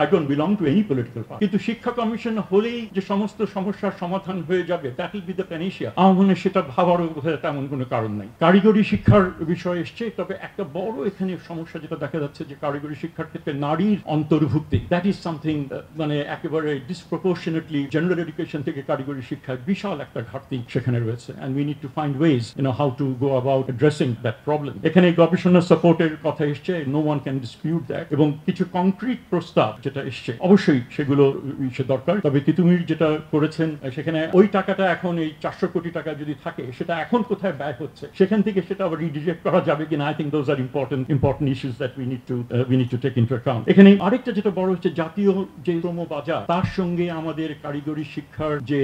I don't belong to any political party. কিন্তু শিক্ষা commission হলেই যে সমস্ত সমস্যার সমাধান হয়ে যাবে, that will be the panacea, আমার মনে হয় সেটা ভাবারও তেমন কোনো কারণ নাই। কারিগরি শিক্ষার বিষয় এসছে, তবে একটা বড় এখানে সমস্যা যেটা দেখা যাচ্ছে যে কারিগরি শিক্ষার ক্ষেত্রে নারীর অন্তর্ভুক্তি, দ্যাট ইজ সামথিং মানে একেবারে ডিসপ্রপোর্শনেটলি জেনারেল এডুকেশন থেকে কারিগরি শিক্ষায় বিশাল একটা ঘাটতি সেখানে রয়েছে, and we need to find ways how to go about addressing that problem. এখানে গবেষণা সাপোর্টের কথা এসছে, no one can dispute that, এবং কিছু কংক্রিট প্রস্তাব যেটা এসছে অবশ্যই সেগুলো দরকার। তবে তিতুমির যেটা করেছেন সেখানে ওই টাকাটা এখন এই 400 কোটি টাকা যদি থাকে সেটা এখন কোথায় ব্যয় হচ্ছে, সেখান থেকে সেটা আবার রিডিরেক্ট করা যাবে কিনা, I think those are important issues that we need to take into account. এখানে আরেকটা যেটা বড় হচ্ছে জাতীয় যে শ্রম বাজার, তার সঙ্গে আমাদের কারিগরি শিক্ষার যে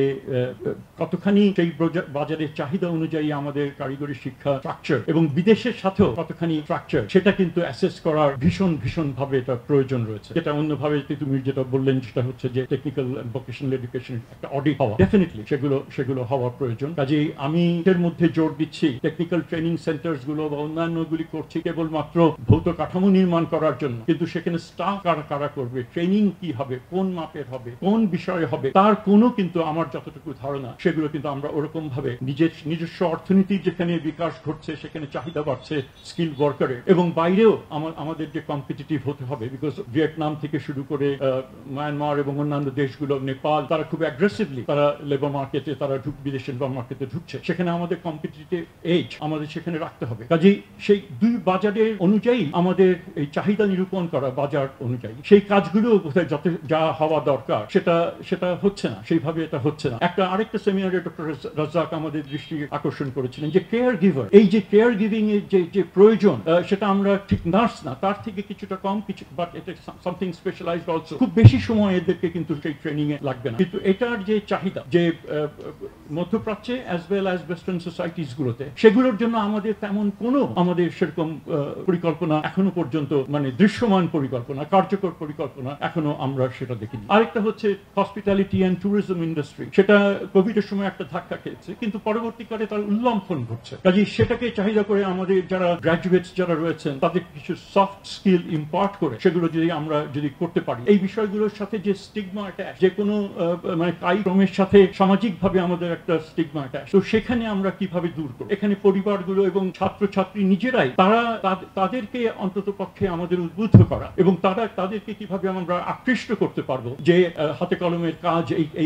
কতখানি সেই বাজারের চাহিদা অনুযায়ী আমাদের কারিগরি শিক্ষা স্ট্রাকচার এবং বিদেশের সাথেও কতখানি স্ট্রাকচার, সেটা কিন্তু অ্যাসেস করার ভীষণ ভাবে এটা প্রয়োজন রয়েছে। যেটা অন্যভাবে তুমি যেটা বললেন সেটা হচ্ছে যে টেকনিক্যাল ভোকেশনাল এডুকেশন একটা অডিট হওয়া, ডেফিনেটলি সেগুলো হওয়া প্রয়োজন। কাজেই আমি এর মধ্যে জোর দিচ্ছি টেকনিক্যাল ট্রেনিং সেন্টার্স গুলো বা অন্যান্যগুলি করছি কেবলমাত্র ভৌত কাঠামো নির্মাণ করার জন্য, কিন্তু সেখানে স্টাফ কারা করবে, ট্রেনিং কি হবে, কোন মাপের হবে, কোন বিষয়ে হবে, তার কোনো কিন্তু আমার যতটুকু ধারণা সেগুলো কিন্তু আমরা ওরকম ভাবে নিজস্ব অর্থনীতির যেখানে বিকাশ ঘটছে সেখানে চাহিদা বাড়ছে স্কিল ওয়ার্কারের, এবং বাইরেও আমাদের যে কম্পিটিটিভ হতে হবে, বিকজ ভিয়েতনাম থেকে শুরু করে মায়ানমার এবং অন্যান্য দেশগুলো, নেপাল, তারা খুব অ্যাগ্রেসিভলি তারা লেবার মার্কেটে তারা বিদেশের লেবার মার্কেটে ঢুকছে, সেখানে আমাদের কম্পিটিটিভ এজ আমাদের সেখানে রাখতে হবে। কাজেই সেই দুই বাজারের অনুযায়ী আমাদের এই চাহিদা নিরূপণ করা বাজার অনুযায়ী সেই কাজগুলো কোথায় যা হওয়া দরকার সেটা হচ্ছে না, সেইভাবে এটা হচ্ছে না। আরেকটা সেমিনারে ডক্টর রাজ্জাক আমাদের দৃষ্টি আকর্ষণ করেছিলেন যে কেয়ার গিভার, এই যে কেয়ার গিভিং এর যে প্রয়োজন, সেটা আমরা ঠিক নার্স না, তার থেকে কিছুটা কম কিছু, বাট এটা সামথিং স্পেশালাইজড অলসো, খুব বেশি সময় এদেরকে কিন্তু সেই ট্রেনিং এ লাগবে না। কিন্তু এটার যে চাহিদা যে মধ্যপ্রাচ্যে as well as western societies গুলোতে, সেগুলোর জন্য আমাদের তেমন কোনো আমাদের সেরকম পরিকল্পনা এখনো পর্যন্ত, মানে দৃশ্যমান পরিকল্পনা, কার্যকর পরিকল্পনা এখনো আমরা সেটা দেখিনি। আরেকটা হচ্ছে হসপিটালিটি অ্যান্ড ট্যুরিজম ইন্ডাস্ট্রি, সেটা কোভিড এর সময় একটা ধাক্কা খেয়েছে, কিন্তু পরবর্তীকালে তার উল্লম্ফন ঘটছে। কাজে সেটাকে চাহিদা করে আমাদের যারা গ্র্যাজুয়েটস যারা রয়েছেন তাদের কিছু সফট স্কিল ইম্পার্ট করে সেগুলো যদি করতে পারি, এই বিষয়গুলোর সাথে যে স্টিগমা অ্যাটাচ, যে কোনো মানে কায়িক সাথে সামাজিকভাবে আমাদের একটা স্টিগমা অ্যাটাচ, তো সেখানে আমরা কিভাবে দূর করব, এখানে পরিবারগুলো এবং ছাত্রছাত্রী নিজেরাই তাদেরকে অন্তত পক্ষে আমাদের উদ্বুদ্ধ করা, এবং তাদেরকে কিভাবে আমরা আকৃষ্ট করতে পারবো যে হাতে কলমের কাজ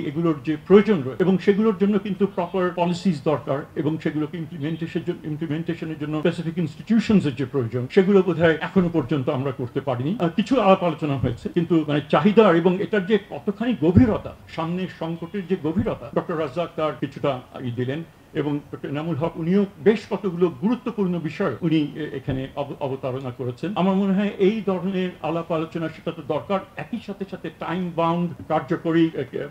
এগুলোর যে প্রয়োজন রয়েছে, এবং সেগুলোর জন্য কিন্তু প্রপার পলিসিস দরকার, এবং সেগুলোকে ইমপ্লিমেন্টেশনের জন্য স্পেসিফিক ইনস্টিটিউশনস এর যে প্রয়োজন, সেগুলো বোধহয় এখনো পর্যন্ত আমরা করতে পারিনি। কিছু আলাপ আলোচনা হয়েছে, কিন্তু মানে চাহিদা এবং এটার যে কতখানি গভীরতা, সামনের সংকটের যে গভীরতা, ডক্টর রাজ্জাক তার কিছুটা দিলেন, এবং ডক্টর এনামুল হক উনিও বেশ কতগুলো গুরুত্বপূর্ণ বিষয় উনি এখানে অবতারণা করেছেন। আমার মনে হয় এই ধরনের আলাপ আলোচনা সেটা তো দরকার, একই সাথে টাইম বাউন্ড কার্যকরী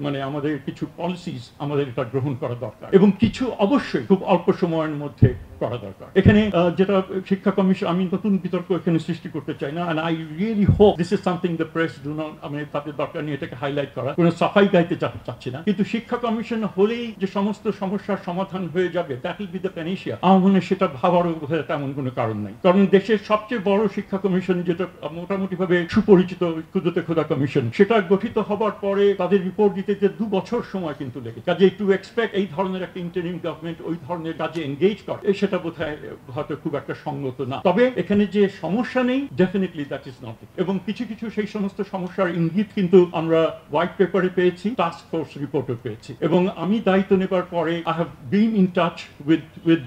মানে আমাদের কিছু পলিসিস আমাদের এটা গ্রহণ করা দরকার, এবং কিছু অবশ্যই খুব অল্প সময়ের মধ্যে করা দরকার। এখানে যেটা শিক্ষা কমিশন, আমি নতুন বিতর্ক এখানে সৃষ্টি করতে চাই না, and I really hope this is something the press do not, আমি তাদের দরকার নিয়ে এটাকে হাইলাইট করা, কোনো সাফাই গাইতে চাচ্ছি না, কিন্তু শিক্ষা কমিশন হলেই যে সমস্ত সমস্যার সমাধান হয়ে যাবে, that will be the panacea, আমার মনে হয় সেটা ভাবারও তেমন কোনো কারণ নাই। কারণ দেশের সবচেয়ে বড় শিক্ষা কমিশন, যেটা মোটামুটি ভাবে সুপরিচিত ক্ষুদ্রতে খোদা কমিশন, সেটা গঠিত হবার পরে তাদের রিপোর্ট দিতে যে 2 বছর সময় কিন্তু লেগে, কাজে টু এক্সপেক্ট এই ধরনের একটা ইন্টারিম গভর্নমেন্ট ওই ধরনের কাজে এনগেজ করে, সেটা বোধহয় হয়তো খুব একটা সঙ্গত না। তবে এখানে যে সমস্যা নেই, ডেফিনেটলি দ্যাট ইজ নট, এবং কিছু সেই সমস্ত সমস্যার ইঙ্গিত কিন্তু আমরা হোয়াইট পেপারে পেয়েছি, টাস্ক ফোর্স রিপোর্টও পেয়েছি, এবং আমি দায়িত্ব নেবার পরে I have been in touch with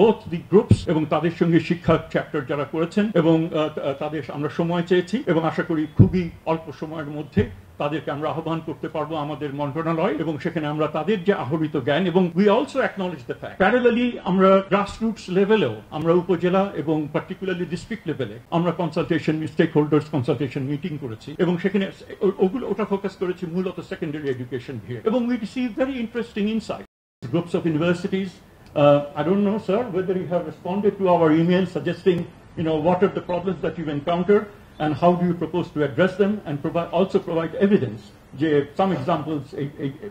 both the groups, এবং তাদের সঙ্গে শিক্ষা চ্যাপ্টার যারা করেছেন, এবং তাদের আমরা সময় চেয়েছি, এবং আশা করি খুবই অল্প সময়ের মধ্যে তাদেরকে আমরা আহ্বান করতে পারবো আমাদের মন্ত্রণালয়, এবং সেখানে আমরা তাদের যে আহরিত জ্ঞান, এবং we also acknowledge the fact parallelly আমরা গ্রাসরুটস লেভেলেও, আমরা উপজেলা এবং পার্টিকুলারলি ডিস্ট্রিক্ট লেভেলে আমরা consultation, stakeholders consultation meeting করেছি, এবং সেখানে ওটা ফোকাস করেছি মূলত সেকেন্ডারি এডুকেশন নিয়ে, এবং we receive very interesting insight. Groups of universities, I don't know, sir, whether you have responded to our email suggesting, what are the problems that you've encountered and how do you propose to address them, and also provide evidence, some examples,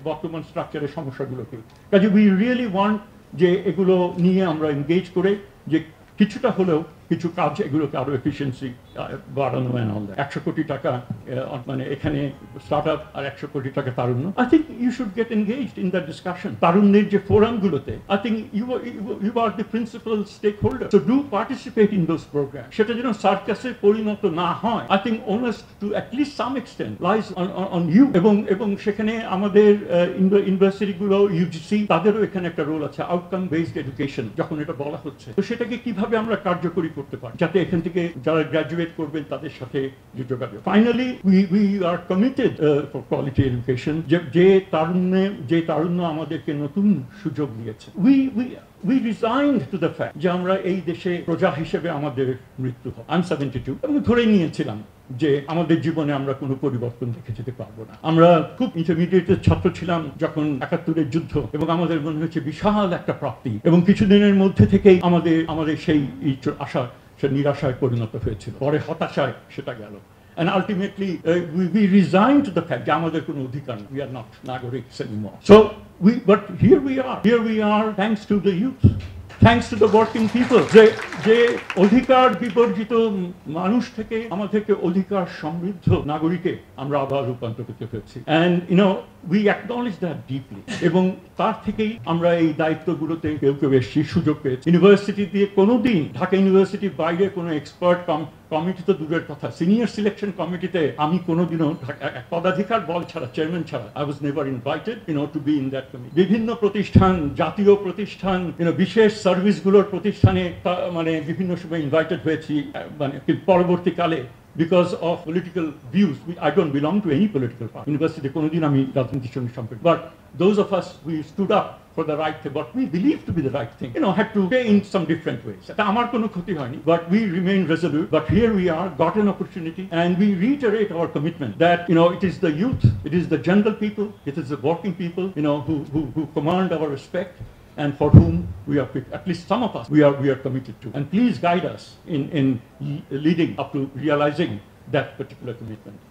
বর্তমান স্ট্রাকচারের সমস্যাগুলোকে। কাজে we really want যে এগুলো নিয়ে আমরা engage করে যে কিছুটা হলেও কিছু কাজ এগুলোকে আরো এফিসিয়েন্সি বাড়ানো and all that 100 কোটি টাকা মানে এখানে স্টার্টআপ আর 100 কোটি টাকা তারুণ্য I think you should get engaged in that discussion তারুণ্যের যে ফোরামগুলোতে I think you are the principal stakeholder so do participate in those program সেটা যেন সার্কাসে পরিণত না হয় I think onus to at least some extent lies on you এবং সেখানে আমাদের ইউনিভার্সিটিগুলো ইউজিসি তাদেরও এখানে একটা রোল আছে আউটকাম বেসড এডুকেশন যখন এটা বলা হচ্ছে তো সেটাকে কিভাবে আমরা কার্যকরী করতে পারি যাতে এখান থেকে যারা গ্র্যাজুয়েট করবেন তাদের সাথে যোগাযোগ finally we are committed for quality education যে তারুণ্য আমাদেরকে নতুন সুযোগ দিয়েছে we resigned to the fact যে আমরা এই দেশে প্রজা হিসেবে আমাদের মৃত্যু হয় I'm 72 এবং ধরে নিয়েছিলাম যে আমাদের জীবনে আমরা কোনো পরিবর্তন দেখে যেতে পারবো না আমরা খুব ইন্টারমিডিয়েটের ছাত্র ছিলাম যখন 71-এর যুদ্ধ এবং আমাদের মনে হচ্ছে বিশাল একটা প্রাপ্তি এবং কিছুদিনের মধ্যে থেকেই আমাদের সেই আশা সে নিরাশায় পরিণত হয়েছিল পরে হতাশায় সেটা গেল and ultimately we resigned to the fact যে আমাদের কোনো অধিকার নেই we are not nagorics anymore so but here we are thanks to the youth thanks to the working people যে অধিকার বিবর্জিত মানুষ থেকে আমাদেরকে অধিকার সমৃদ্ধ নাগরিকে আমরা আবার রূপান্তরিত হয়েছি and you know we acknowledge that deeply এবং তার থেকেই আমরা এই দায়িত্বগুলোতে কেউ এসেছি সুযোগ পেয়েছি ইউনিভার্সিটি দিয়ে কোনোদিন ঢাকা ইউনিভার্সিটির বাইরে কোনো এক্সপার্ট কমিটি তো দূরের কথা সিনিয়র সিলেকশন কমিটিতে আমি কোনোদিনও পদাধিকার বল ছাড়া চেয়ারম্যান ছাড়া I was never invited to be in that committee বিভিন্ন প্রতিষ্ঠান জাতীয় প্রতিষ্ঠান বিশেষ সার্ভিসগুলোর প্রতিষ্ঠানে মানে বিভিন্ন সময় ইনভাইটেড হয়েছি মানে পরবর্তীকালে because of political views I don't belong to any political party university কোনোদিন আমি রাজনীতির সঙ্গে সম্পৃক্ত but those of us we stood up for the right thing what we believe to be the right thing had to pay in some different ways এটা আমার কোনো ক্ষতি হয়নি but we remain resolute but here we are got an opportunity and we reiterate our commitment that it is the youth it is the general people it is the working people who command our respect and for whom we are at least some of us we are committed to and please guide us in leading up to realizing that particular commitment